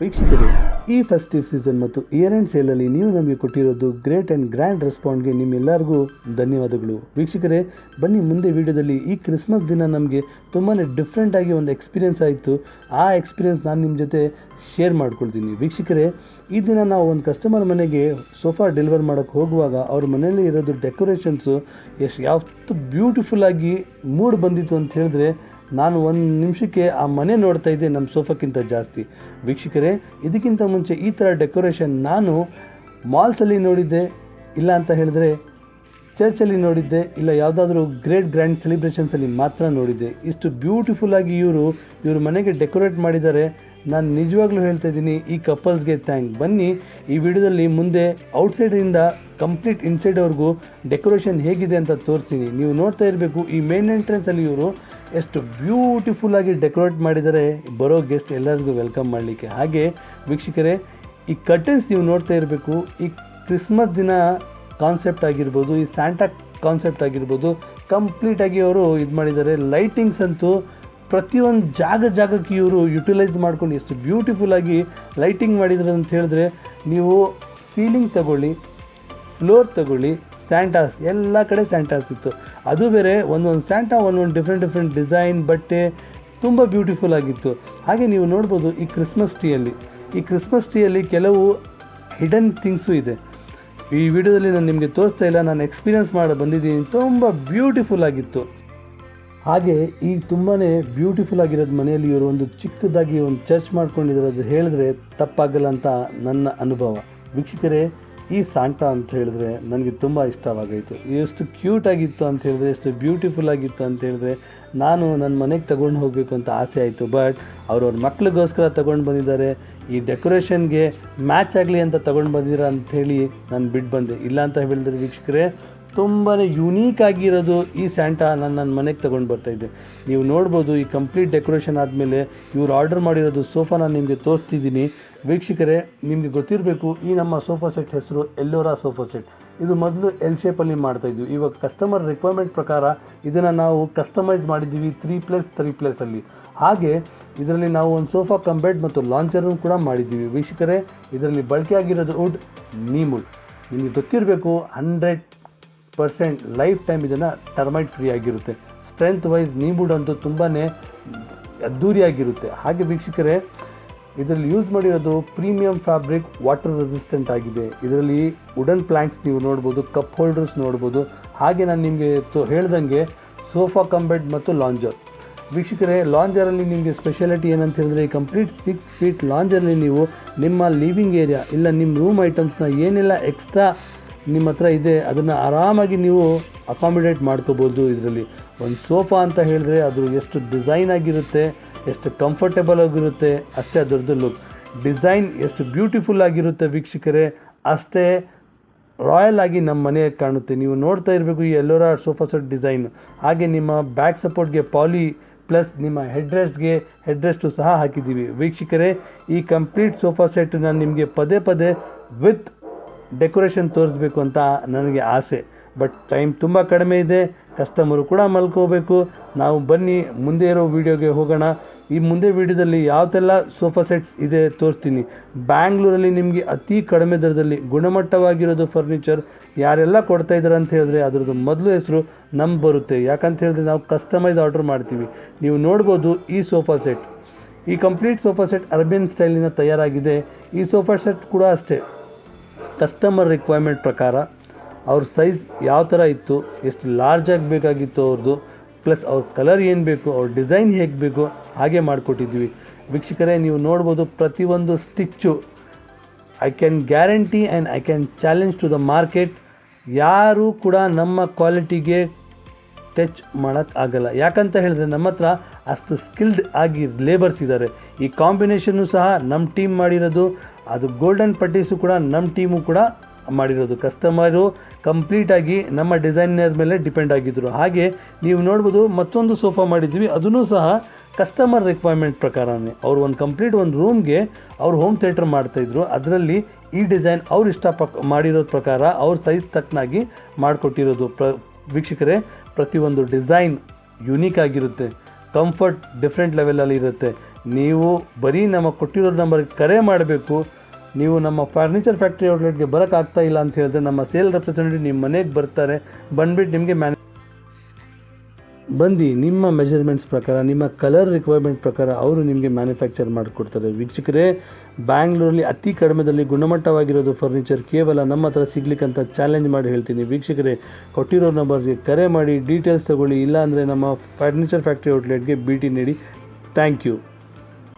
ವೀಕ್ಷಕರೇ, ಈ festive season ಮತ್ತು ಇಯರ್ ಎಂಡ್ ಸೇಲಲ್ಲಿ ನೀವು ನಮಗೆ ಕೊಟ್ಟಿರೋದು ಗ್ರೇಟ್ ಆ್ಯಂಡ್ ಗ್ರ್ಯಾಂಡ್ ರೆಸ್ಪಾಂಡ್ಗೆ ನಿಮ್ಮೆಲ್ಲರಿಗೂ ಧನ್ಯವಾದಗಳು. ವೀಕ್ಷಕರೇ, ಬನ್ನಿ ಮುಂದೆ ವಿಡಿಯೋದಲ್ಲಿ ಈ ಕ್ರಿಸ್ಮಸ್ ದಿನ ನಮಗೆ ತುಂಬಾ ಡಿಫ್ರೆಂಟಾಗಿ ಒಂದು ಎಕ್ಸ್ಪೀರಿಯೆನ್ಸ್ ಆಯಿತು. ಆ ಎಕ್ಸ್ಪೀರಿಯೆನ್ಸ್ ನಾನು ನಿಮ್ಮ ಜೊತೆ ಶೇರ್ ಮಾಡ್ಕೊಳ್ತೀನಿ. ವೀಕ್ಷಕರೇ, ಈ ದಿನ ನಾವು ಒಂದು ಕಸ್ಟಮರ್ ಮನೆಗೆ ಸೋಫಾ ಡೆಲಿವರ್ ಮಾಡೋಕ್ಕೆ ಹೋಗುವಾಗ ಅವ್ರ ಮನೆಯಲ್ಲಿ ಇರೋದು ಡೆಕೋರೇಷನ್ಸು ಯಾವತ್ತು ಬ್ಯೂಟಿಫುಲ್ಲಾಗಿ ಮೂಡ್ ಬಂದಿತ್ತು ಅಂತ ಹೇಳಿದ್ರೆ ನಾನು ಒಂದು ನಿಮಿಷಕ್ಕೆ ಆ ಮನೆ ನೋಡ್ತಾ ಇದ್ದೆ ನಮ್ಮ ಸೋಫಾಕ್ಕಿಂತ ಜಾಸ್ತಿ. ವೀಕ್ಷಕರೇ, ಇದಕ್ಕಿಂತ ಮುಂಚೆ ಈ ಥರ ಡೆಕೋರೇಷನ್ ನಾನು ಮಾಲ್ಸಲ್ಲಿ ನೋಡಿದ್ದೆ, ಇಲ್ಲ ಅಂತ ಹೇಳಿದ್ರೆ ಚರ್ಚಲ್ಲಿ ನೋಡಿದ್ದೆ, ಇಲ್ಲ ಯಾವುದಾದ್ರೂ ಗ್ರ್ಯಾಂಡ್ ಸೆಲಿಬ್ರೇಷನ್ಸಲ್ಲಿ ಮಾತ್ರ ನೋಡಿದ್ದೆ. ಇಷ್ಟು ಬ್ಯೂಟಿಫುಲ್ಲಾಗಿ ಇವ್ರ ಮನೆಗೆ ಡೆಕೋರೇಟ್ ಮಾಡಿದ್ದಾರೆ. ನಾನು ನಿಜವಾಗ್ಲೂ ಹೇಳ್ತಾ ಇದ್ದೀನಿ, ಈ ಕಪಲ್ಸ್ಗೆ ಥ್ಯಾಂಕ್. ಬನ್ನಿ ಈ ವಿಡಿಯೋದಲ್ಲಿ ಮುಂದೆ ಔಟ್ಸೈಡಿಂದ ಕಂಪ್ಲೀಟ್ ಇನ್ಸೈಡ್ವರೆಗೂ ಡೆಕೋರೇಷನ್ ಹೇಗಿದೆ ಅಂತ ತೋರಿಸ್ತೀನಿ. ನೀವು ನೋಡ್ತಾ ಇರಬೇಕು, ಈ ಮೇನ್ ಎಂಟ್ರೆನ್ಸಲ್ಲಿ ಇವರು ಎಷ್ಟು ಬ್ಯೂಟಿಫುಲ್ಲಾಗಿ ಡೆಕೋರೇಟ್ ಮಾಡಿದ್ದಾರೆ ಬರೋ ಗೆಸ್ಟ್ ಎಲ್ಲರಿಗೂ ವೆಲ್ಕಮ್ ಮಾಡಲಿಕ್ಕೆ. ಹಾಗೆ ವೀಕ್ಷಕರೇ, ಈ ಕರ್ಟನ್ಸ್ ನೀವು ನೋಡ್ತಾ ಇರಬೇಕು. ಈ ಕ್ರಿಸ್ಮಸ್ ದಿನ ಕಾನ್ಸೆಪ್ಟ್ ಆಗಿರ್ಬೋದು, ಈ ಸ್ಯಾಂಟಾ ಕಾನ್ಸೆಪ್ಟ್ ಆಗಿರ್ಬೋದು, ಕಂಪ್ಲೀಟಾಗಿ ಅವರು ಇದು ಮಾಡಿದ್ದಾರೆ. ಲೈಟಿಂಗ್ಸ್ ಅಂತೂ ಪ್ರತಿಯೊಂದು ಜಾಗಕ್ಕೆ ಇವರು ಯುಟಿಲೈಸ್ ಮಾಡ್ಕೊಂಡು ಎಷ್ಟು ಬ್ಯೂಟಿಫುಲ್ಲಾಗಿ ಲೈಟಿಂಗ್ ಮಾಡಿದ್ರು ಅಂತ ಹೇಳಿದ್ರೆ, ನೀವು ಸೀಲಿಂಗ್ ತಗೊಳ್ಳಿ, ಫ್ಲೋರ್ ತಗೊಳ್ಳಿ, ಸ್ಯಾಂಟಾಸ್ ಎಲ್ಲ ಕಡೆ ಸ್ಯಾಂಟಾಸ್ ಇತ್ತು. ಅದು ಬೇರೆ ಒಂದೊಂದು ಸ್ಯಾಂಟಾ ಒಂದೊಂದು ಡಿಫ್ರೆಂಟ್ ಡಿಸೈನ್, ಬಟ್ಟೆ ತುಂಬ ಬ್ಯೂಟಿಫುಲ್ ಆಗಿತ್ತು. ಹಾಗೆ ನೀವು ನೋಡ್ಬೋದು ಈ ಕ್ರಿಸ್ಮಸ್ ಟ್ರೀಯಲ್ಲಿ ಕೆಲವು ಹಿಡನ್ ಥಿಂಗ್ಸು ಇದೆ. ಈ ವಿಡಿಯೋದಲ್ಲಿ ನಾನು ನಿಮಗೆ ತೋರಿಸ್ತಾ ಇಲ್ಲ, ನಾನು ಎಕ್ಸ್ಪೀರಿಯನ್ಸ್ ಮಾಡಿ ಬಂದಿದ್ದೀನಿ. ತುಂಬ ಬ್ಯೂಟಿಫುಲ್ ಆಗಿತ್ತು. ಹಾಗೆ ಈ ತುಂಬಾ ಬ್ಯೂಟಿಫುಲ್ ಆಗಿರೋದು ಮನೆಯಲ್ಲಿ ಇವರು ಒಂದು ಚಿಕ್ಕದಾಗಿ ಒಂದು ಚರ್ಚ್ ಮಾಡ್ಕೊಂಡಿರೋದು ಹೇಳಿದ್ರೆ ತಪ್ಪಾಗಲ್ಲ ಅಂತ ನನ್ನ ಅನುಭವ. ವೀಕ್ಷಕರೇ, ಈ ಸಾಂಟಾ ಅಂತ ಹೇಳಿದ್ರೆ ನನಗೆ ತುಂಬ ಇಷ್ಟವಾಗಾಯಿತು. ಎಷ್ಟು ಕ್ಯೂಟಾಗಿತ್ತು ಅಂತ ಹೇಳಿದ್ರೆ, ಎಷ್ಟು ಬ್ಯೂಟಿಫುಲ್ ಆಗಿತ್ತು ಅಂತ ಹೇಳಿದ್ರೆ, ನಾನು ನನ್ನ ಮನೆಗೆ ತಗೊಂಡು ಹೋಗಬೇಕು ಅಂತ ಆಸೆ ಆಯಿತು. ಬಟ್ ಅವ್ರವ್ರ ಮಕ್ಳಿಗೋಸ್ಕರ ತೊಗೊಂಡು ಬಂದಿದ್ದಾರೆ. ಈ ಡೆಕೋರೇಷನ್ಗೆ ಮ್ಯಾಚ್ ಆಗಲಿ ಅಂತ ತೊಗೊಂಡು ಬಂದಿರ ಅಂಥೇಳಿ ನಾನು ಬಿಟ್ಟು ಬಂದೆ. ಇಲ್ಲ ಅಂತ ಹೇಳಿದ್ರೆ ವೀಕ್ಷಕರೇ, ತುಂಬಾ ಯೂನೀಕ್ ಆಗಿರೋದು ಈ ಸ್ಯಾಂಟಾ ನನ್ನ ಮನೆಗೆ ತೊಗೊಂಡು ಬರ್ತಾಯಿದ್ದೆ. ನೀವು ನೋಡ್ಬೋದು, ಈ ಕಂಪ್ಲೀಟ್ ಡೆಕೋರೇಷನ್ ಆದಮೇಲೆ ಇವ್ರು ಆರ್ಡರ್ ಮಾಡಿರೋದು ಸೋಫಾ ನಾನು ನಿಮಗೆ ತೋರಿಸ್ತಿದ್ದೀನಿ. ವೀಕ್ಷಕರೇ, ನಿಮಗೆ ಗೊತ್ತಿರಬೇಕು, ಈ ನಮ್ಮ ಸೋಫಾ ಸೆಟ್ ಹೆಸರು ಎಲ್ಲೋರಾ ಸೋಫಾ ಸೆಟ್. ಇದು ಮೊದಲು ಎಲ್ ಶೇಪಲ್ಲಿ ಮಾಡ್ತಾಯಿದ್ವಿ. ಇವಾಗ ಕಸ್ಟಮರ್ ರಿಕ್ವೈರ್ಮೆಂಟ್ ಪ್ರಕಾರ ಇದನ್ನು ನಾವು ಕಸ್ಟಮೈಸ್ ಮಾಡಿದ್ದೀವಿ 3+3+ಅಲ್ಲಿ. ಹಾಗೆ ಇದರಲ್ಲಿ ನಾವು ಒಂದು ಸೋಫಾ ಕಮ್ ಬೆಡ್ ಮತ್ತು ಲಾಂಚರನ್ನು ಕೂಡ ಮಾಡಿದ್ದೀವಿ. ವೀಕ್ಷಕರೇ, ಇದರಲ್ಲಿ ಬಳಕೆ ಆಗಿರೋದು ವುಡ್ ನೀಮ್ ವುಡ್. ನಿಮಗೆ ಗೊತ್ತಿರಬೇಕು, 100% ಲೈಫ್ ಟೈಮ್ ಇದನ್ನು ಟರ್ಮೈಟ್ ಫ್ರೀ ಆಗಿರುತ್ತೆ. ಸ್ಟ್ರೆಂತ್ ವೈಸ್ ನೀಮ್ ವುಡ್ ಅಂತೂ ತುಂಬಾ ಅದ್ದೂರಿಯಾಗಿರುತ್ತೆ. ಹಾಗೆ ವೀಕ್ಷಕರೇ, ಇದರಲ್ಲಿ ಯೂಸ್ ಮಾಡಿರೋದು ಪ್ರೀಮಿಯಂ ಫ್ಯಾಬ್ರಿಕ್, ವಾಟರ್ ರೆಸಿಸ್ಟೆಂಟ್ ಆಗಿದೆ. ಇದರಲ್ಲಿ ವುಡನ್ ಪ್ಲ್ಯಾಂಕ್ಸ್ ನೀವು ನೋಡ್ಬೋದು, ಕಪ್ ಹೋಲ್ಡರ್ಸ್ ನೋಡ್ಬೋದು. ಹಾಗೆ ನಾನು ನಿಮಗೆ ಹೇಳ್ದಂಗೆ ಸೋಫಾ ಕಮ್ ಬೆಡ್ ಮತ್ತು ಲಾಂಜರ್. ವೀಕ್ಷಕರೇ, ಲಾಂಜರಲ್ಲಿ ನಿಮಗೆ ಸ್ಪೆಷಾಲಿಟಿ ಏನಂತ ಹೇಳಿದ್ರೆ, ಈ ಕಂಪ್ಲೀಟ್ 6 ಫೀಟ್ ಲಾಂಜರಲ್ಲಿ ನೀವು ನಿಮ್ಮ ಲಿವಿಂಗ್ ಏರಿಯಾ ಇಲ್ಲ ನಿಮ್ಮ ರೂಮ್ ಐಟಮ್ಸ್ನ ಏನೆಲ್ಲ ಎಕ್ಸ್ಟ್ರಾ ನಿಮ್ಮ ಹತ್ರ ಇದೆ ಅದನ್ನು ಆರಾಮಾಗಿ ನೀವು ಅಕಾಮಿಡೇಟ್ ಮಾಡ್ಕೋಬೋದು. ಇದರಲ್ಲಿ ಒಂದು ಸೋಫಾ ಅಂತ ಹೇಳಿದ್ರೆ ಅದು ಎಷ್ಟು ಡಿಸೈನ್ ಆಗಿರುತ್ತೆ, ಎಷ್ಟು ಕಂಫರ್ಟೇಬಲ್ ಆಗಿರುತ್ತೆ, ಅಷ್ಟೇ ಅದರದ್ದು ಲುಕ್. ಡಿಸೈನ್ ಎಷ್ಟು ಬ್ಯೂಟಿಫುಲ್ ಆಗಿರುತ್ತೆ ವೀಕ್ಷಕರೇ, ಅಷ್ಟೇ ರಾಯಲ್ ಆಗಿ ನಮ್ಮ ಮನೆ ಕಾಣುತ್ತೆ. ನೀವು ನೋಡ್ತಾ ಇರಬೇಕು ಈ ಎಲ್ಲೋರಾ ಸೋಫಾ ಸೆಟ್ ಡಿಸೈನ್. ಹಾಗೆ ನಿಮ್ಮ ಬ್ಯಾಕ್ ಸಪೋರ್ಟ್ಗೆ ಪಾಲಿ ಪ್ಲಸ್ ನಿಮ್ಮ ಹೆಡ್ರೆಸ್ಟು ಸಹ ಹಾಕಿದ್ದೀವಿ. ವೀಕ್ಷಕರೇ, ಈ ಕಂಪ್ಲೀಟ್ ಸೋಫಾ ಸೆಟ್ ನಾನು ನಿಮಗೆ ಪದೇ ವಿತ್ ಡೆಕೋರೇಷನ್ ತೋರಿಸ್ಬೇಕು ಅಂತ ನನಗೆ ಆಸೆ. ಬಟ್ ಟೈಮ್ ತುಂಬ ಕಡಿಮೆ ಇದೆ, ಕಸ್ಟಮರು ಕೂಡ ಮಲ್ಕೋಬೇಕು. ನಾವು ಬನ್ನಿ ಮುಂದೆ ಇರೋ ವೀಡಿಯೋಗೆ ಹೋಗೋಣ. ಈ ಮುಂದೆ ವೀಡಿಯೋದಲ್ಲಿ ಯಾವ್ದೆಲ್ಲ ಸೋಫಾ ಸೆಟ್ಸ್ ಇದೆ ತೋರಿಸ್ತೀನಿ. ಬ್ಯಾಂಗ್ಳೂರಲ್ಲಿ ನಿಮಗೆ ಅತಿ ಕಡಿಮೆ ದರದಲ್ಲಿ ಗುಣಮಟ್ಟವಾಗಿರೋದು ಫರ್ನಿಚರ್ ಯಾರೆಲ್ಲ ಕೊಡ್ತಾ ಇದ್ದಾರೆ ಅಂತ ಹೇಳಿದ್ರೆ ಅದರದ್ದು ಮೊದಲು ಹೆಸರು ನಮ್ಮ ಬರುತ್ತೆ. ಯಾಕಂತ ಹೇಳಿದ್ರೆ ನಾವು ಕಸ್ಟಮೈಸ್ ಆರ್ಡರ್ ಮಾಡ್ತೀವಿ. ನೀವು ನೋಡ್ಬೋದು ಈ ಸೋಫಾ ಸೆಟ್, ಈ ಕಂಪ್ಲೀಟ್ ಸೋಫಾ ಸೆಟ್ ಅರ್ಬಿಯನ್ ಸ್ಟೈಲಿನ ತಯಾರಾಗಿದೆ. ಈ ಸೋಫಾ ಸೆಟ್ ಕೂಡ ಅಷ್ಟೇ ಕಸ್ಟಮರ್ ರಿಕ್ವೈರ್ಮೆಂಟ್ ಪ್ರಕಾರ ಅವ್ರ ಸೈಜ್ ಯಾವ ಥರ ಇತ್ತು, ಎಷ್ಟು ಲಾರ್ಜ್ ಆಗಬೇಕಾಗಿತ್ತು ಅವ್ರದ್ದು, ಪ್ಲಸ್ ಅವ್ರ ಕಲರ್ ಏನು ಬೇಕು, ಅವ್ರ ಡಿಸೈನ್ ಹೇಗೆ ಬೇಕು ಹಾಗೆ ಮಾಡಿಕೊಟ್ಟಿದ್ವಿ. ವೀಕ್ಷಕರೇ, ನೀವು ನೋಡ್ಬೋದು ಪ್ರತಿಯೊಂದು stitch I can guarantee and I can challenge to the market, ಯಾರೂ ಕೂಡ ನಮ್ಮ ಕ್ವಾಲಿಟಿಗೆ ಟಚ್ ಮಾಡೋಕ್ಕಾಗಲ್ಲ. ಯಾಕಂತ ಹೇಳಿದ್ರೆ ನಮ್ಮ ಹತ್ರ ಅಷ್ಟು ಸ್ಕಿಲ್ಡ್ ಆಗಿ ಲೇಬರ್ಸ್ ಇದ್ದಾರೆ. ಈ ಕಾಂಬಿನೇಷನ್ನು ಸಹ ನಮ್ಮ ಟೀಮ್ ಮಾಡಿರೋದು, ಅದು ಗೋಲ್ಡನ್ ಪಟ್ಟೀಸು ಕೂಡ ನಮ್ಮ ಟೀಮು ಕೂಡ ಮಾಡಿರೋದು. ಕಸ್ಟಮರು ಕಂಪ್ಲೀಟಾಗಿ ನಮ್ಮ ಡಿಸೈನರ್ ಮೇಲೆ ಡಿಪೆಂಡ್ ಆಗಿದ್ದರು. ಹಾಗೆ ನೀವು ನೋಡ್ಬೋದು ಮತ್ತೊಂದು ಸೋಫಾ ಮಾಡಿದ್ವಿ, ಅದನ್ನು ಸಹ ಕಸ್ಟಮರ್ ರಿಕ್ವೈರ್ಮೆಂಟ್ ಪ್ರಕಾರನೇ. ಅವರು ಒಂದು ಕಂಪ್ಲೀಟ್ ಒಂದು ರೂಮ್ಗೆ ಅವ್ರು ಹೋಮ್ ಥಿಯೇಟರ್ ಮಾಡ್ತಾಯಿದ್ರು. ಅದರಲ್ಲಿ ಈ ಡಿಸೈನ್ ಅವ್ರು ಮಾಡಿರೋದು ಪ್ರಕಾರ ಅವ್ರ ಸೈಜ್ ತಕ್ಕನಾಗಿ ಮಾಡಿಕೊಟ್ಟಿರೋದು. ವೀಕ್ಷಕರೇ, ಪ್ರತಿಯೊಂದು ಡಿಸೈನ್ ಯುನೀಕ್ ಆಗಿರುತ್ತೆ, ಕಂಫರ್ಟ್ ಡಿಫ್ರೆಂಟ್ ಲೆವೆಲಲ್ಲಿ ಇರುತ್ತೆ. ನೀವು ಬರೀ ನಮ್ಮ ಕೊಟ್ಟಿರೋ ನಂಬರ್ಗೆ ಕರೆ ಮಾಡಬೇಕು. ನೀವು ನಮ್ಮ ಫರ್ನಿಚರ್ ಫ್ಯಾಕ್ಟ್ರಿ ಔಟ್ಲೆಟ್ಗೆ ಬರೋಕ್ಕಾಗ್ತಾ ಇಲ್ಲ ಅಂತ ಹೇಳಿದ್ರೆ ನಮ್ಮ ಸೇಲ್ ರೆಪ್ರೆಸೆಂಟೇಟಿವ್ ನಿಮ್ಮ ಮನೆಗೆ ಬರ್ತಾರೆ. ಬಂದುಬಿಟ್ಟು ನಿಮಗೆ ಬಂದು ನಿಮ್ಮ ಮೆಜರ್ಮೆಂಟ್ಸ್ ಪ್ರಕಾರ, ನಿಮ್ಮ ಕಲರ್ ರಿಕ್ವೈರ್ಮೆಂಟ್ ಪ್ರಕಾರ ಅವರು ನಿಮಗೆ ಮ್ಯಾನುಫ್ಯಾಕ್ಚರ್ ಮಾಡಿಕೊಡ್ತಾರೆ. ವೀಕ್ಷಕರೇ, ಬ್ಯಾಂಗ್ಳೂರಲ್ಲಿ ಅತಿ ಕಡಿಮೆದಲ್ಲಿ ಗುಣಮಟ್ಟವಾಗಿರೋದು ಫರ್ನಿಚರ್ ಕೇವಲ ನಮ್ಮ ಹತ್ರ ಸಿಗ್ಲಿಕ್ಕಂತ ಚಾಲೆಂಜ್ ಮಾಡಿ ಹೇಳ್ತೀನಿ. ವೀಕ್ಷಕರೇ, ಕೊಟ್ಟಿರೋ ನಂಬರ್ಗೆ ಕರೆ ಮಾಡಿ ಡೀಟೇಲ್ಸ್ ತೊಗೊಳ್ಳಿ. ಇಲ್ಲಾಂದರೆ ನಮ್ಮ ಫರ್ನಿಚರ್ ಫ್ಯಾಕ್ಟ್ರಿ ಔಟ್ಲೆಟ್ಗೆ ಭೇಟಿ ನೀಡಿ. Thank you.